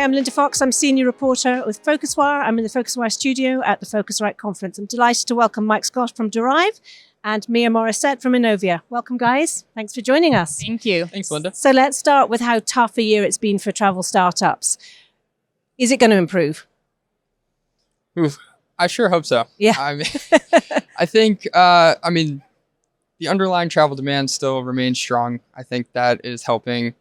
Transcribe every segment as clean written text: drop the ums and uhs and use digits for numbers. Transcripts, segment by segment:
I'm Linda Fox. I'm senior reporter with PhocusWire. I'm in the PhocusWire studio at the Phocuswright Conference. I'm delighted to welcome Mike Scott from Derive and Mia Morisset from Innovia. Welcome, guys. Thanks for joining us. Thank you. Thanks, Linda. So let's start with how tough a year it's been for travel startups. Is it going to improve? Oof, I sure hope so. Yeah. I think, the underlying travel demand still remains strong. I think that is helping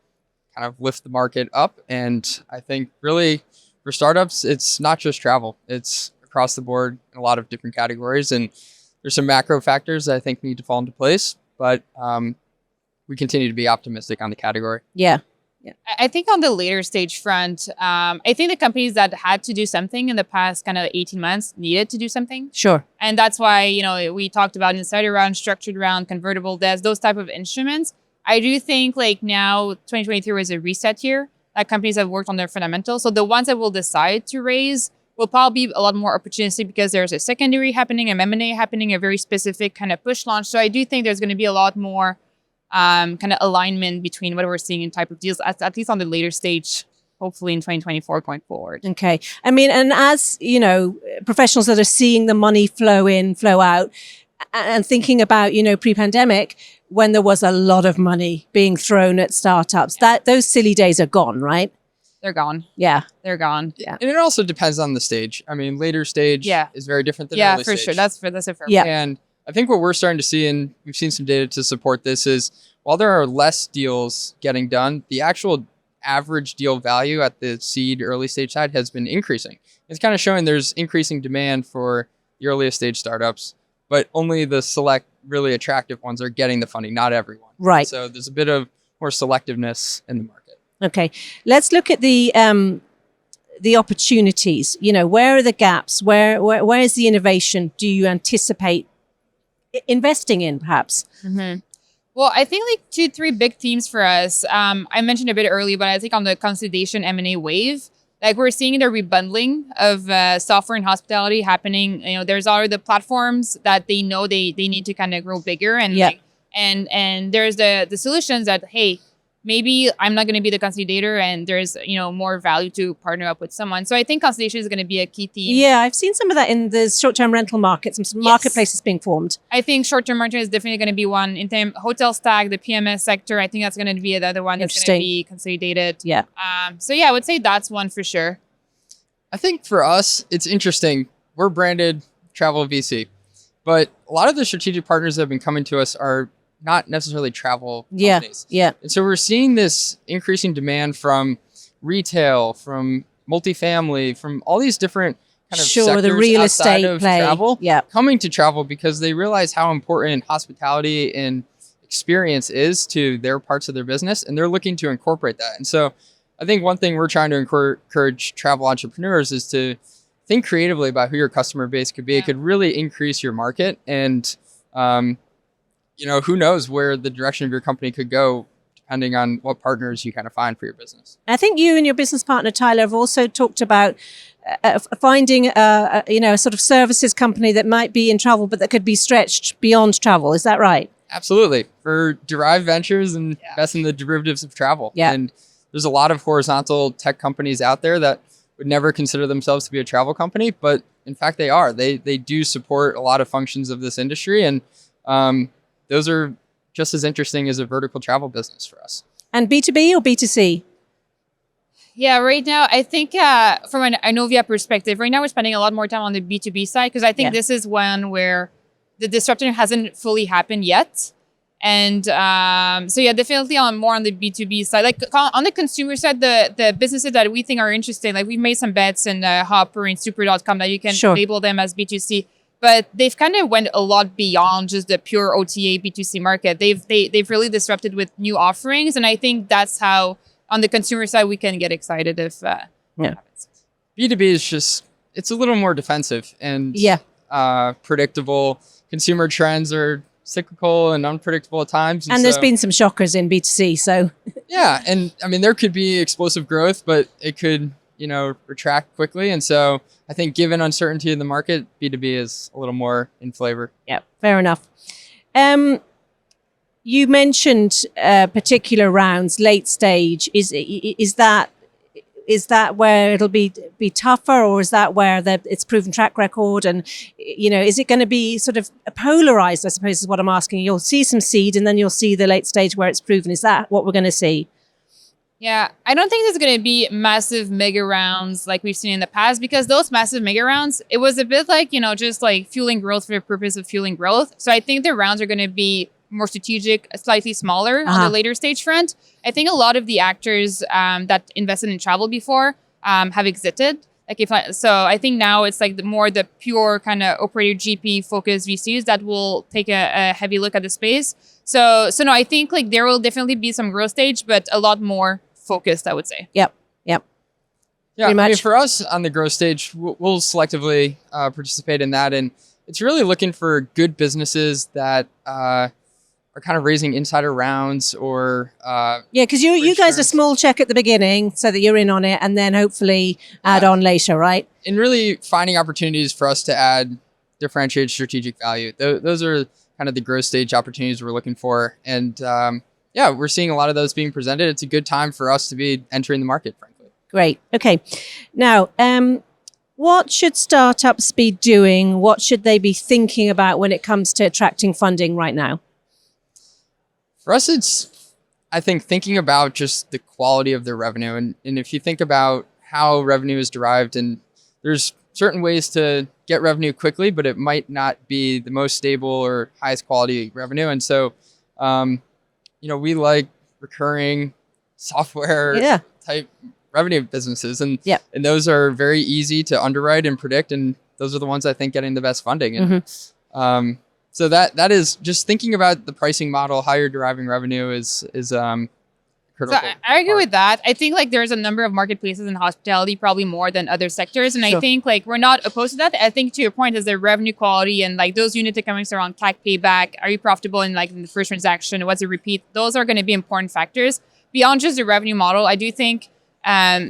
kind of lift the market up. And I think really for startups, it's not just travel. It's across the board in a lot of different categories. And there's some macro factors that I think need to fall into place. But we continue to be optimistic on the category. Yeah. I think on the later stage front, I think the companies that had to do something in the past kind of 18 months needed to do something. Sure. And that's why, we talked about insider round, structured round, convertible debts, those type of instruments. I do think like now 2023 was a reset year that companies have worked on their fundamentals. So the ones that will decide to raise will probably be a lot more opportunistic because there's a secondary happening, an M&A happening, a very specific kind of push launch. So I do think there's going to be a lot more kind of alignment between what we're seeing in type of deals, at least on the later stage, hopefully in 2024 going forward. Okay. I mean, and as, professionals that are seeing the money flow in, flow out, and thinking about, pre-pandemic, when there was a lot of money being thrown at startups, those silly days are gone, right? They're gone. Yeah. They're gone. Yeah. And it also depends on the stage. I mean, later stage is very different than early for stage. sure. That's a fair Yeah. point. And I think what we're starting to see, and we've seen some data to support this, is while there are less deals getting done, the actual average deal value at the seed early stage side has been increasing. It's kind of showing there's increasing demand for the earliest stage startups, but only the select really attractive ones are getting the funding, not everyone. Right. So there's a bit of more selectiveness in the market. Okay. Let's look at the opportunities. Where are the gaps? Where is the innovation? Do you anticipate investing in, perhaps? Mm-hmm. Well, I think like 2-3 big themes for us. I mentioned a bit earlier, but I think on the consolidation M&A wave, like we're seeing the rebundling of software and hospitality happening. There's already the platforms that they know they need to kind of grow bigger, and and there's the solutions that, hey, maybe I'm not going to be the consolidator, and there's more value to partner up with someone. So I think consolidation is going to be a key theme. Yeah, I've seen some of that in the short-term rental markets and some marketplaces being formed. I think short-term market is definitely going to be one. In terms hotel stack, the PMS sector, I think that's going to be another one that's going to be consolidated. Yeah. So yeah, I would say that's one for sure. I think for us, it's interesting. We're branded travel VC, but a lot of the strategic partners that have been coming to us are not necessarily travel companies. Yeah. And so we're seeing this increasing demand from retail, from multifamily, from all these different kind of sectors the real outside estate of play. travel, Yeah. coming to travel because they realize how important hospitality and experience is to their parts of their business, and they're looking to incorporate that. And so I think one thing we're trying to encourage travel entrepreneurs is to think creatively about who your customer base could be. Yeah. It could really increase your market, and who knows where the direction of your company could go depending on what partners you kind of find for your business. I think you and your business partner, Tyler, have also talked about finding a sort of services company that might be in travel, but that could be stretched beyond travel. Is that right? Absolutely. For Derive Ventures and invest in the derivatives of travel. Yeah. And there's a lot of horizontal tech companies out there that would never consider themselves to be a travel company, but in fact they are. They do support a lot of functions of this industry, and those are just as interesting as a vertical travel business for us. And B2B or B2C? Yeah, right now, I think from an Innovia perspective, right now we're spending a lot more time on the B2B side because I think this is one where the disruption hasn't fully happened yet. And so yeah, definitely more on the B2B side. Like on the consumer side, the businesses that we think are interesting, like we've made some bets in Hopper and Super.com that you can label them as B2C. But they've kind of went a lot beyond just the pure OTA B2C market. They've really disrupted with new offerings. And I think that's how, on the consumer side, we can get excited if happens. B2B is just, it's a little more defensive and predictable. Consumer trends are cyclical and unpredictable at times. And there's been some shockers in B2C, so. Yeah, and I mean, there could be explosive growth, but it could, retract quickly. And so I think given uncertainty in the market, B2B is a little more in flavor. Yeah, fair enough. You mentioned particular rounds, late stage. Is that is that where it'll be tougher, or is that where it's proven track record? And, is it going to be sort of polarized, I suppose is what I'm asking. You'll see some seed and then you'll see the late stage where it's proven. Is that what we're going to see? Yeah, I don't think there's going to be massive mega rounds like we've seen in the past, because those massive mega rounds, it was a bit like, just like fueling growth for the purpose of fueling growth. So I think the rounds are going to be more strategic, slightly smaller on the later stage front. I think a lot of the actors that invested in travel before have exited. So I think now it's like the pure kind of operator GP focused VCs that will take a heavy look at the space. So no, I think like there will definitely be some growth stage, but a lot more focused, I would say. Yep. Yeah, I mean, for us on the growth stage, we'll selectively participate in that. And it's really looking for good businesses that are kind of raising insider rounds or... because you guys are small check at the beginning so that you're in on it, and then hopefully add on later, right? And really finding opportunities for us to add differentiated strategic value. Those are kind of the growth stage opportunities we're looking for. And we're seeing a lot of those being presented. It's a good time for us to be entering the market, frankly. Great. Okay. Now, what should startups be doing? What should they be thinking about when it comes to attracting funding right now? For us, it's, I think, thinking about just the quality of their revenue. And if you think about how revenue is derived, and there's certain ways to get revenue quickly, but it might not be the most stable or highest quality revenue. And so, we like recurring software type revenue businesses. And those are very easy to underwrite and predict. And those are the ones I think getting the best funding. And so that is just thinking about the pricing model, how you're deriving revenue is critical. So I agree with that. I think like there's a number of marketplaces in hospitality, probably more than other sectors. And I think like we're not opposed to that. I think to your point is the revenue quality and like those unit economics around CAC payback. Are you profitable in like in the first transaction? What's the repeat? Those are going to be important factors. Beyond just the revenue model, I do think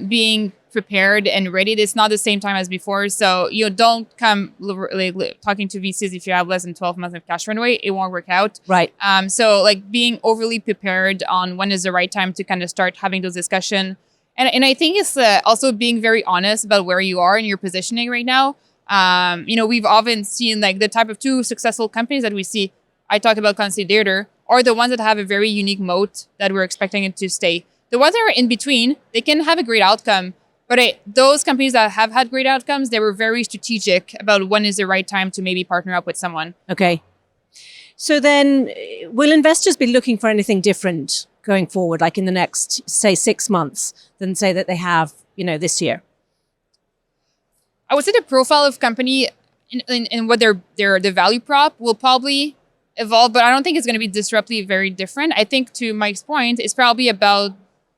being prepared and ready, it's not the same time as before. So don't come talking to VCs if you have less than 12 months of cash runway. It won't work out. Right. So like being overly prepared on when is the right time to kind of start having those discussions. And I think it's also being very honest about where you are and your positioning right now. We've often seen like the type of two successful companies that we see. I talked about Consider, are the ones that have a very unique moat that we're expecting it to stay. The ones that are in between, they can have a great outcome. But those companies that have had great outcomes, they were very strategic about when is the right time to maybe partner up with someone. Okay. So then will investors be looking for anything different going forward, like in the next, say, 6 months than say that they have, this year? I would say the profile of company and what the value prop will probably evolve, but I don't think it's going to be disruptively very different. I think to Mike's point, it's probably about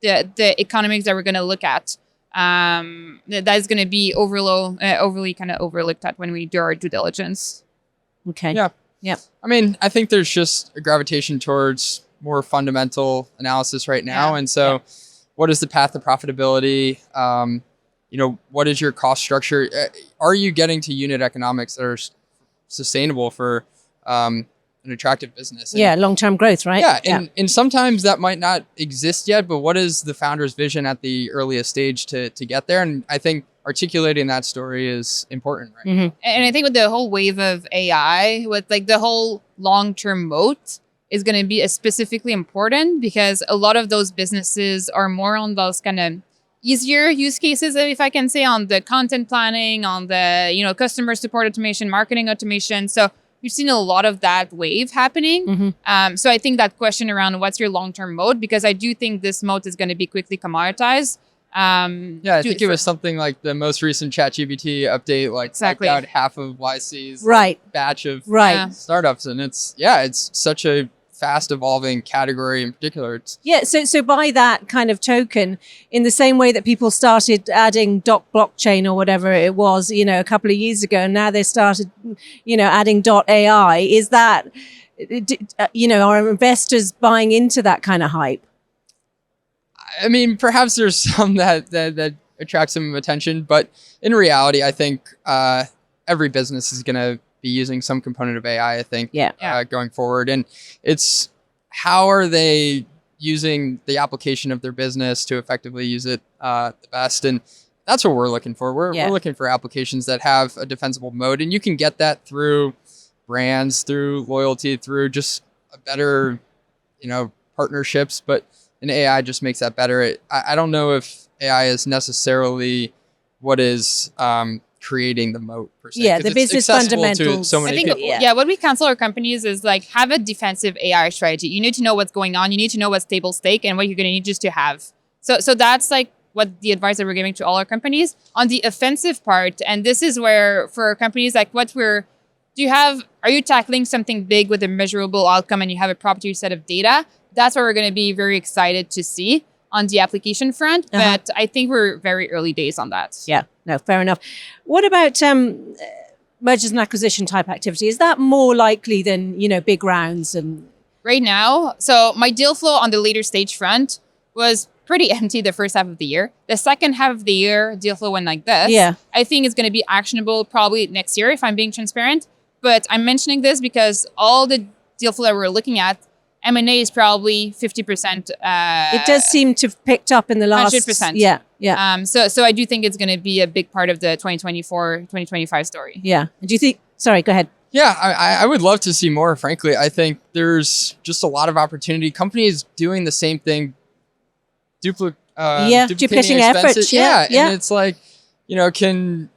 the economics that we're going to look at. That is going to be overly kind of overlooked at when we do our due diligence. Okay. Yeah. I mean, I think there's just a gravitation towards more fundamental analysis right now. And so what is the path to profitability? What is your cost structure? Are you getting to unit economics that are sustainable for an attractive business? And long-term growth, right? And sometimes that might not exist yet, but what is the founder's vision at the earliest stage to get there? And I think articulating that story is important, right? Mm-hmm. And I think with the whole wave of AI, with like the whole long-term moat is going to be specifically important, because a lot of those businesses are more on those kind of easier use cases, if I can say, on the content planning, on the customer support automation, marketing automation. So we've seen a lot of that wave happening. Mm-hmm. So I think that question around what's your long-term moat, because I do think this moat is going to be quickly commoditized. I think it was something like the most recent ChatGPT update, like wiped out half of YC's batch of startups. And it's such a fast evolving category in particular. So by that kind of token, in the same way that people started adding blockchain or whatever it was, a couple of years ago, and now they started, adding .ai, is that, are investors buying into that kind of hype? I mean, perhaps there's some that attract some attention, but in reality, I think every business is going to be using some component of AI, I think, going forward. And it's how are they using the application of their business to effectively use it the best. And that's what we're looking for. We're looking for applications that have a defensible moat, and you can get that through brands, through loyalty, through just a better, partnerships. But an AI just makes that better. I don't know if AI is necessarily what is creating the moat per se. Yeah, the business fundamentals. So many people. What we counsel our companies is like have a defensive AI strategy. You need to know what's going on. You need to know what's table stake and what you're going to need just to have. So that's like what the advice that we're giving to all our companies. On the offensive part, and this is where for companies like are you tackling something big with a measurable outcome and you have a proper set of data? That's what we're going to be very excited to see on the application front. But I think we're very early days on that. Yeah, no, fair enough. What about mergers and acquisition type activity? Is that more likely than, big rounds? And right now, so my deal flow on the later stage front was pretty empty the first half of the year. The second half of the year, deal flow went like this. Yeah. I think it's going to be actionable probably next year if I'm being transparent. But I'm mentioning this because all the deal flow that we're looking at, M&A is probably 50%. It does seem to have picked up in the last... 100%. Yeah. So I do think it's going to be a big part of the 2024, 2025 story. Yeah. Do you think... Sorry, go ahead. Yeah, I would love to see more, frankly. I think there's just a lot of opportunity. Companies doing the same thing, duplicating efforts. Yeah. And it's like, can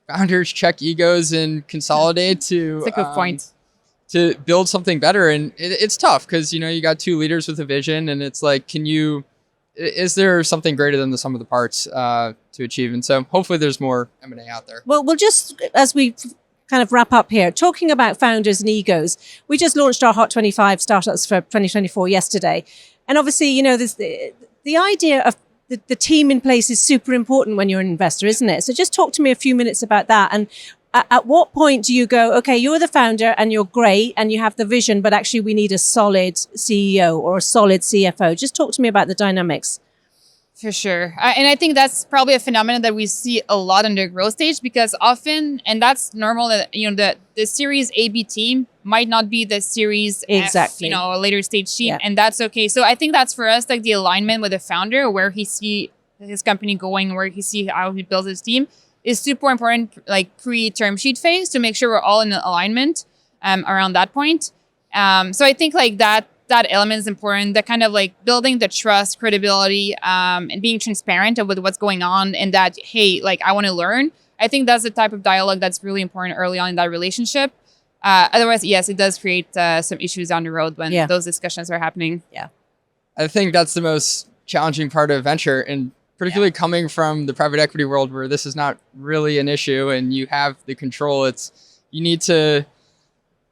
founders check egos and consolidate to... That's a good point. To build something better. And it's tough because, you got two leaders with a vision, and it's like, is there something greater than the sum of the parts to achieve? And so hopefully there's more M&A out there. Well, we'll just, as we kind of wrap up here, talking about founders and egos, we just launched our Hot 25 startups for 2024 yesterday. And obviously, there's the idea of the team in place is super important when you're an investor, isn't it? So just talk to me a few minutes about that. And at what point do you go, okay, you're the founder and you're great and you have the vision, but actually we need a solid CEO or a solid CFO? Just talk to me about the dynamics. For sure. And I think that's probably a phenomenon that we see a lot in the growth stage because often, and that's normal, that the Series A/B team might not be the Series F, a later stage team, and that's okay. So I think that's for us, like the alignment with the founder, where he see his company going, where he see how he builds his team, is super important, like pre-term sheet phase, to make sure we're all in alignment around that point. So I think like that element is important, that kind of like building the trust, credibility, and being transparent with what's going on, and that, hey, like I want to learn. I think that's the type of dialogue that's really important early on in that relationship. Otherwise, yes, it does create some issues down the road when those discussions are happening. Yeah, I think that's the most challenging part of venture, and particularly coming from the private equity world where this is not really an issue and you have the control. You need to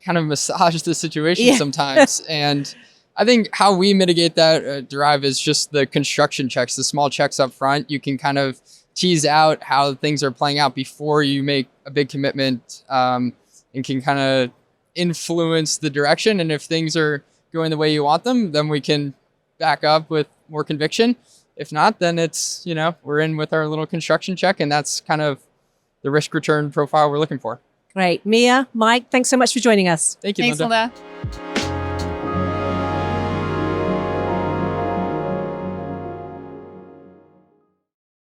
kind of massage the situation sometimes. And I think how we mitigate that at Derive is just the construction checks, the small checks up front. You can kind of tease out how things are playing out before you make a big commitment, and can kind of influence the direction. And if things are going the way you want them, then we can back up with more conviction. If not, then it's, we're in with our little construction check, and that's kind of the risk return profile we're looking for. Great. Mia, Mike, thanks so much for joining us. Thank you, Thanks, Linda. Linda.